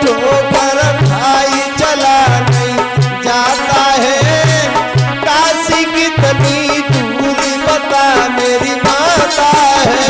ठोकर खाई चला नहीं जाता है, काशी कितनी दूरी बता मेरी माता है।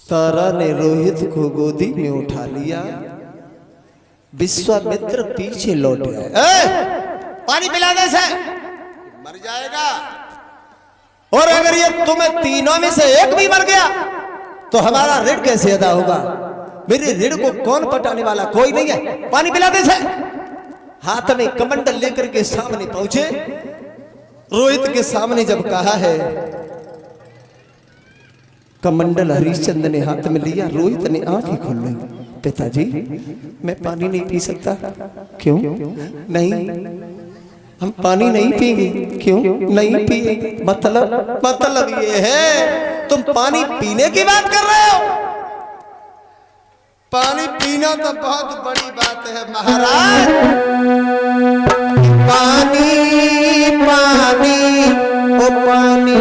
तारा ने रोहित को गोदी में उठा लिया, विश्वामित्र पीछे लौट गए। पानी पिला दे से मर जाएगा, और अगर ये तुम्हें तीनों में से एक भी मर गया तो हमारा ऋण कैसे अदा होगा? मेरे ऋण को कौन पटाने वाला? कोई नहीं है, पानी पिला दे से। हाथ में कमंडल लेकर के सामने पहुंचे, रोहित के सामने जब कहा है, कमंडल हरिश्चंद्र ने हाथ में लिया, रोहित ने आंखें खोल ली। पिताजी मैं पानी नहीं पी सकता। क्यों नहीं? हम पानी नहीं पिएंगे। क्यों नहीं पिएंगे? मतलब ये है तुम पानी पीने की बात कर रहे हो? पानी पीना तो बहुत बड़ी बात है महाराज। पानी पानी ओ पानी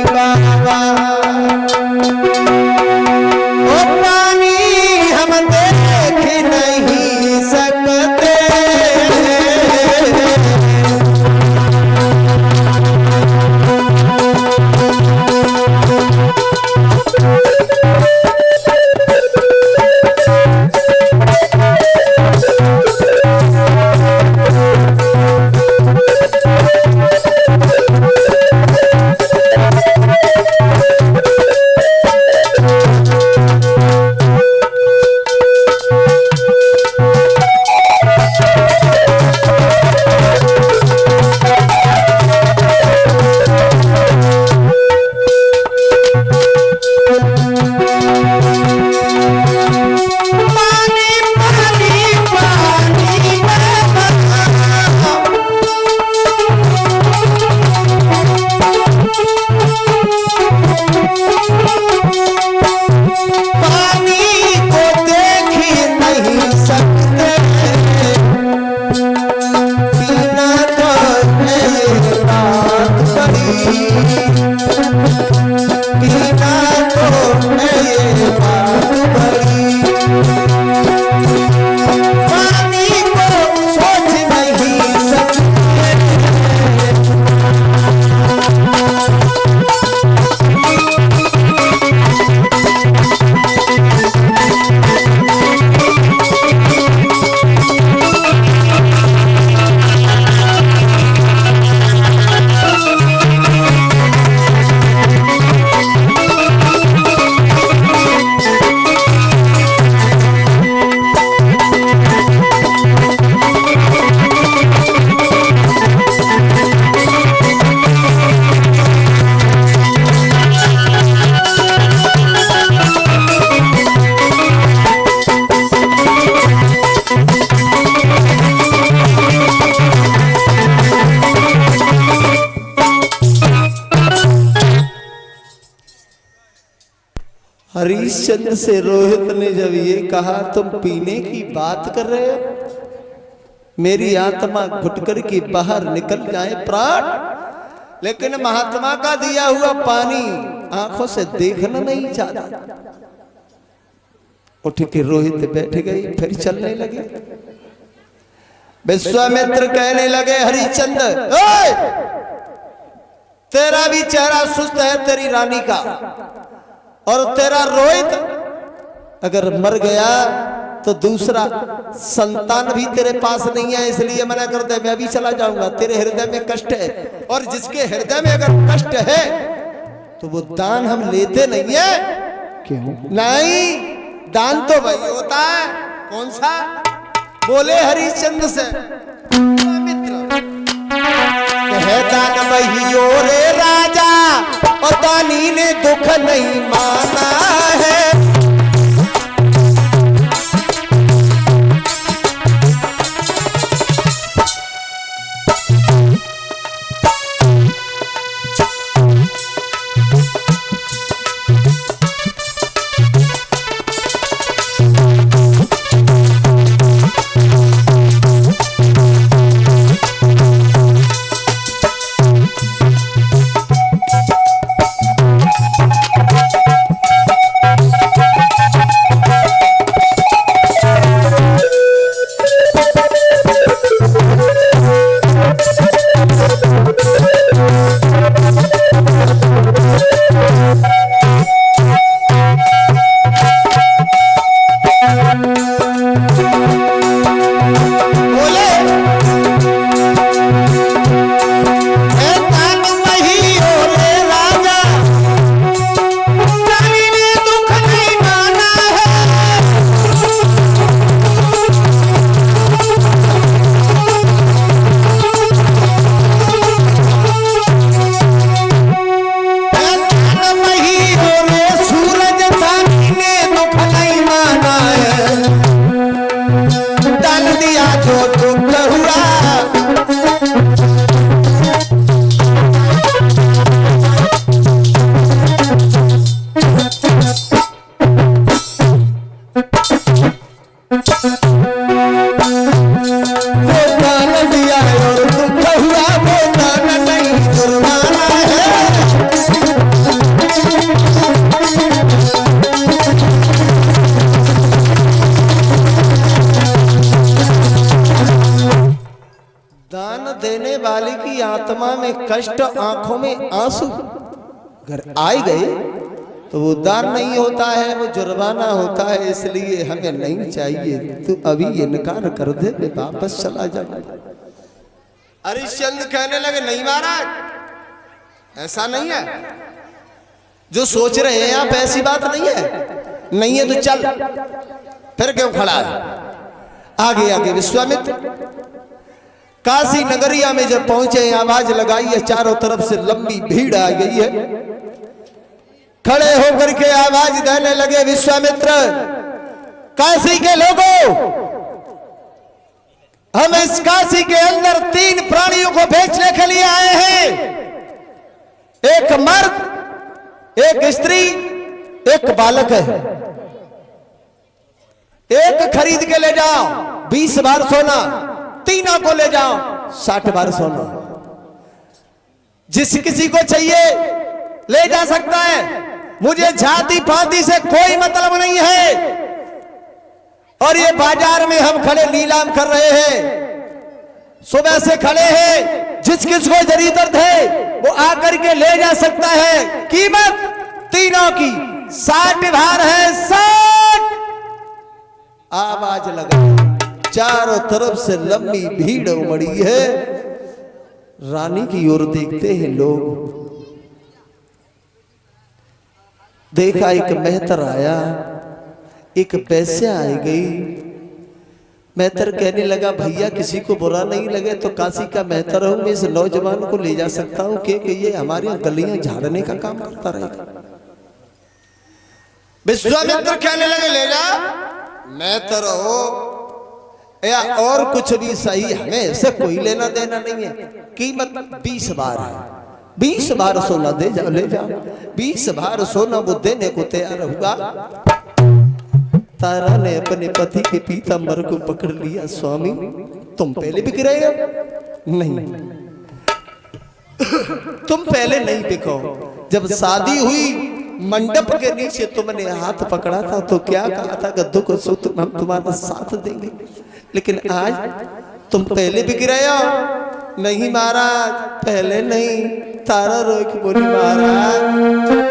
बाबा, ओ पानी हम देख नहीं सकते। हरिश्चंद्र से रोहित ने जब ये कहा तुम पीने की बात कर रहे हो, मेरी आत्मा घुटकर के बाहर निकल जाए प्राण, लेकिन महात्मा का दिया हुआ पानी आंखों से देखना नहीं चाहता। उठ के रोहित बैठ गई, फिर चलने लगे। विश्वामित्र कहने लगे हरिश्चंद्र, तेरा भी चेहरा सुस्त है तेरी रानी का, और तेरा रोहित अगर मर गया तो दूसरा संतान भी तेरे पास नहीं है, इसलिए मना कर दे, मैं भी चला जाऊंगा। तेरे हृदय में कष्ट है, और जिसके हृदय में अगर कष्ट है तो वो दान हम लेते नहीं है। क्यों नहीं? दान तो वही होता है, कौन सा? बोले हरिश्चंद्र से मित्र, है दान वही ओ रे राजा, और दानी ने दुख नहीं माना है। आत्मा में कष्ट, आंखों में आंसू अगर आए गए तो वो दान नहीं होता है, वो जुर्माना होता है, इसलिए हमें नहीं चाहिए। तू अभी इनकार कर दे, मैं वापस चला जाऊंगा। हरिश्चंद्र कहने लगे नहीं महाराज, ऐसा नहीं है, जो सोच रहे हैं आप ऐसी बात नहीं है। नहीं है तो चल, फिर क्यों खड़ा है? आगे आगे विश्वामित्र काशी नगरिया में जब पहुंचे, आवाज लगाई है, चारों तरफ से लंबी भीड़ आ गई है। खड़े होकर के आवाज देने लगे विश्वामित्र, काशी के लोगों, हम इस काशी के अंदर 3 प्राणियों को बेचने के लिए आए हैं। एक मर्द, एक स्त्री, एक बालक है। एक खरीद के ले जाओ 20 बार सोना, तीनों को ले जाओ 60 बार सोना। जिस किसी को चाहिए ले जा सकता है, मुझे जाति पाति से कोई मतलब नहीं है। और ये बाजार में हम खड़े नीलाम कर रहे हैं, सुबह से खड़े हैं, जिस किस को जरूरत है वो आकर के ले जा सकता है। कीमत तीनों की 60 बार है, 60। आवाज लगा, चारों तरफ से लंबी भीड़ उमड़ी है। रानी की ओर देखते हैं लोग। देखा एक मेहतर आया, एक पैसे आई गई। मेहतर कहने लगा, भैया किसी को बुरा नहीं लगे तो काशी का मेहतर हूं, मैं इस नौजवान को ले जा सकता हूं कि ये हमारी गलियां झाड़ने का काम करता रहेगा। विश्वामित्र कहने लगे, ले जा, मेहतर हो या और कुछ भी सही, हमें इससे कोई लेना देना नहीं है। कीमत 20 बार है, 20 बार सोना दे जाओ, ले जाओ। 20 बार सोना वो देने को तैयार हुआ। तारा ने अपने पति के पीतांबर को पकड़ लिया। स्वामी तुम पहले बिक रहे हो? नहीं, तुम पहले नहीं बिको। जब शादी हुई मंडप के नीचे तुमने हाथ पकड़ा था तो क्या कहा था, गद्दों को सो तुम हम तुम्हारा साथ देंगे। लेकिन आज तुम पहले बिक रहे हो। नहीं महाराज, पहले नहीं। तारा रो के बोली, महाराज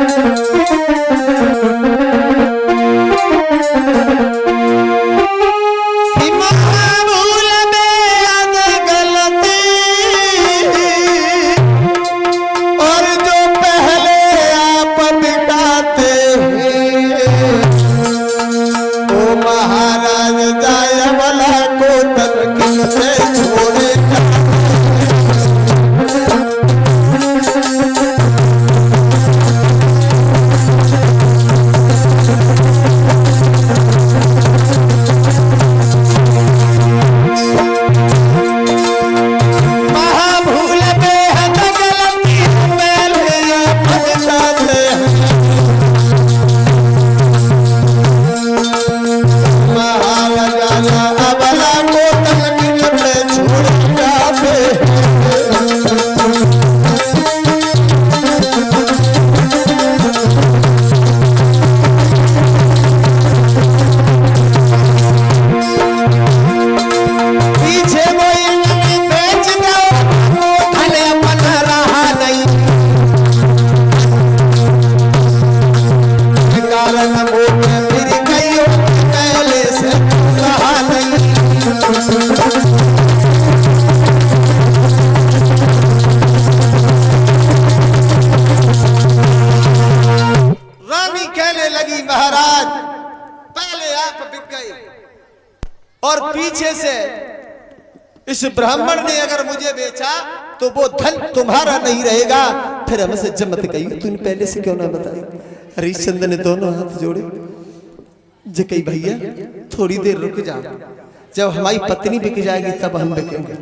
और पीछे से इस ब्राह्मण ने अगर मुझे बेचा तो वो धन तुम्हारा नहीं रहेगा। फिर हमसे जमत गई, तूने पहले से क्यों ना बताई? हरिश्चंद्र ने दोनों हाथ जोड़े, जे कही भैया थोड़ी देर रुक जा, जब हमारी पत्नी बिक जाएगी तब हम बिकेंगे।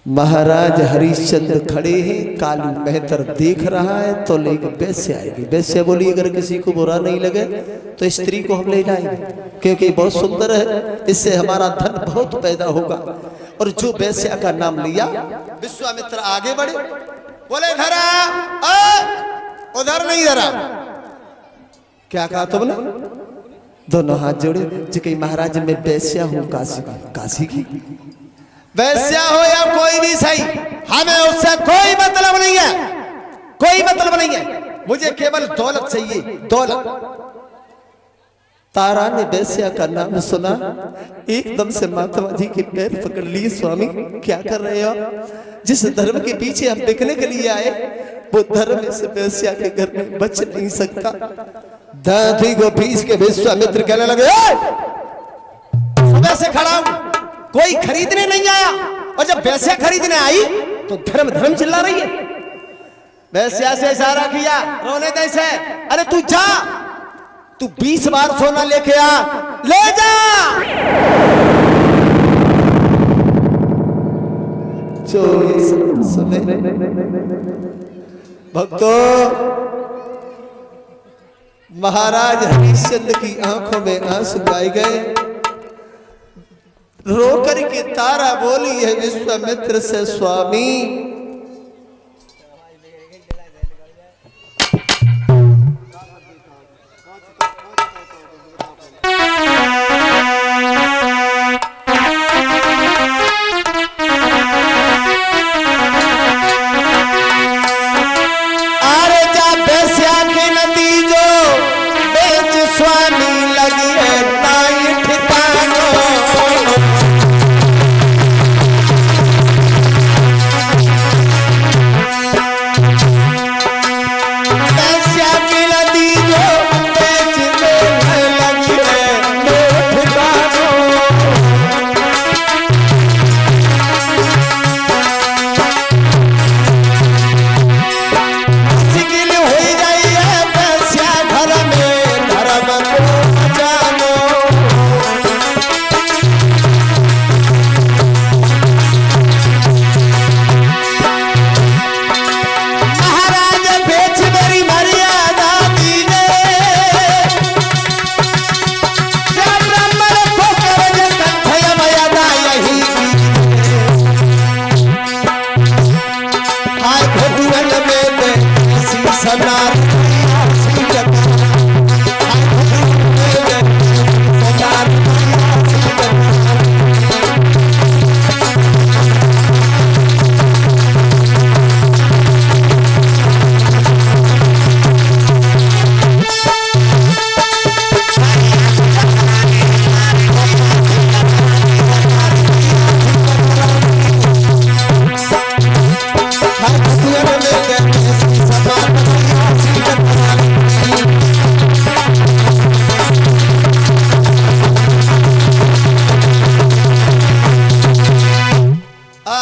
महाराज हरिश्चंद्र खड़े हैं, कालू मेहतर देख रहा है तो लेके वैश्य आएगी। वैश्य बोली अगर किसी को बुरा नहीं लगे तो स्त्री को हम ले जाएंगे, क्योंकि बहुत सुंदर है, इससे हमारा धन बहुत पैदा होगा। और जो वैश्य का नाम लिया, विश्वामित्र आगे बढ़े, बोले इधर आ, उधर नहीं धरा। क्या कहा तुमने? दोनों हाथ जोड़े, जी कही महाराज मैं वैश्या हूँ काशी की। काशी की वैश्या हो या कोई भी सही, हमें उससे कोई मतलब नहीं है, कोई मतलब नहीं है। मुझे केवल दौलत चाहिए, दौलत। तारा ने वैश्या का नाम सुना, एकदम से महात्मा जी के पैर पकड़ लिए। स्वामी क्या कर रहे हो? जिस धर्म के पीछे हम बिकने के लिए आए वो धर्म इस वैश्या के घर में बच नहीं सकता। दादी को पीस के विश्वामित्र कहने लगे, सुबह से खड़ा हूं, कोई खरीदने नहीं आया, और जब वैश्या खरीदने आई तो धर्म धर्म चिल्ला रही है। वैश्या से इशारा किया, रोने दे से, अरे तू जा, तू 20 बार सोना लेके आ, ले जा। भक्तों, महाराज हरिश्चंद्र की आंखों में आंसू आए गए। रो करके तारा बोली है विश्वामित्र से, स्वामी अरे जा वैश्या के नतीजो बेच स्वामी लगी है नाई ठिकानो।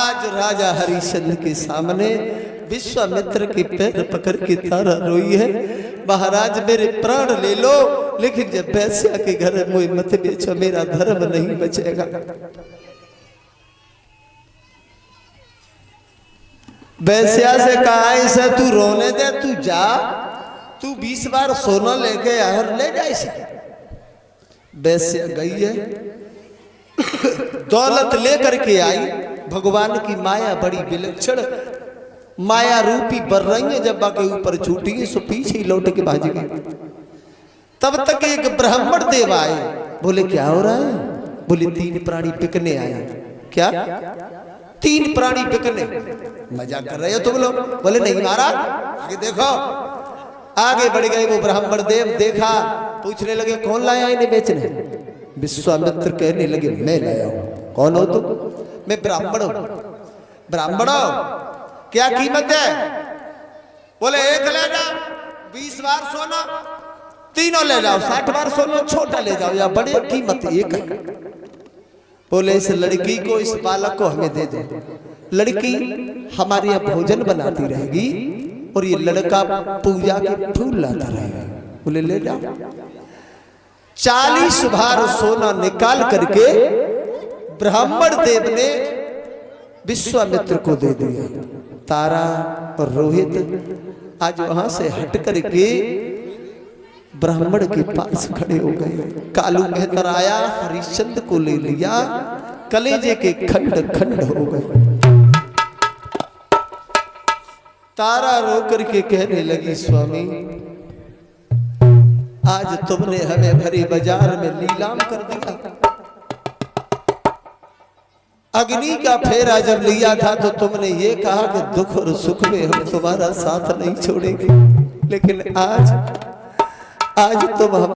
आज राजा हरिश्चंद्र के सामने विश्वामित्र के पैर पकड़ के तारा रोई है, महाराज मेरे प्राण ले लो, लेकिन जब वैश्या के घर मुझे मत बेचो, मेरा धर्म नहीं बचेगा। वैश्या से कहा ऐसा तू रोने दे, तू जा, तू 20 बार सोना लेके और ले जा इसे। वैश्या गई है, दौलत लेकर के आई। भगवान की माया बड़ी विलक्षण माया रूपी बर रही है, जब बाके ऊपर छूटी है सो पीछे ही लौट के भाज गई। तब तक एक ब्राह्मण देव आए, बोले क्या हो रहा है? बोले 3 प्राणी बिकने आए। क्या 3 प्राणी बिकने? मजाक कर रहे हो तुम लोग? बोले नहीं महाराज, आगे देखो। आगे बढ़ गए वो ब्राह्मण देव, देखा, पूछने लगे कौन लाया इन्हें बेचने? विश्वामित्र कहने लगे मैं लाया हूं। कौन हो तुम? मैं ब्राह्मण हूं। ब्राह्मण हो, क्या कीमत है? बोले 1 ले जाओ, 20 बार सोना, तीनों ले जाओ, 60 बार सोना, छोटा ले जाओ, या बड़े कीमत 1 है। बोले इस लड़की को, इस बालक को हमें दे दो, लड़की हमारे यहाँ भोजन बनाती रहेगी और ये लड़का पूजा के फूल लाता रहेगा। बोले ले जाओ। 40 बार सोना निकाल करके ब्राह्मण देव ने विश्वामित्र को दे दिया। तारा और रोहित आज वहां से हट करके ब्राह्मण के पास खड़े हो गए। कालू मेहतर आया, हरिश्चंद्र को ले लिया, कलेजे के खंड खंड हो गए। तारा रो करके कहने लगी स्वामी आज तुमने हमें भरी बाजार में नीलाम कर दिया। अग्नि का फेरा जब लिया था तो तुमने ये कहा कि दुख और सुख में हम तुम्हारा साथ नहीं छोड़ेंगे, लेकिन आज तुम हम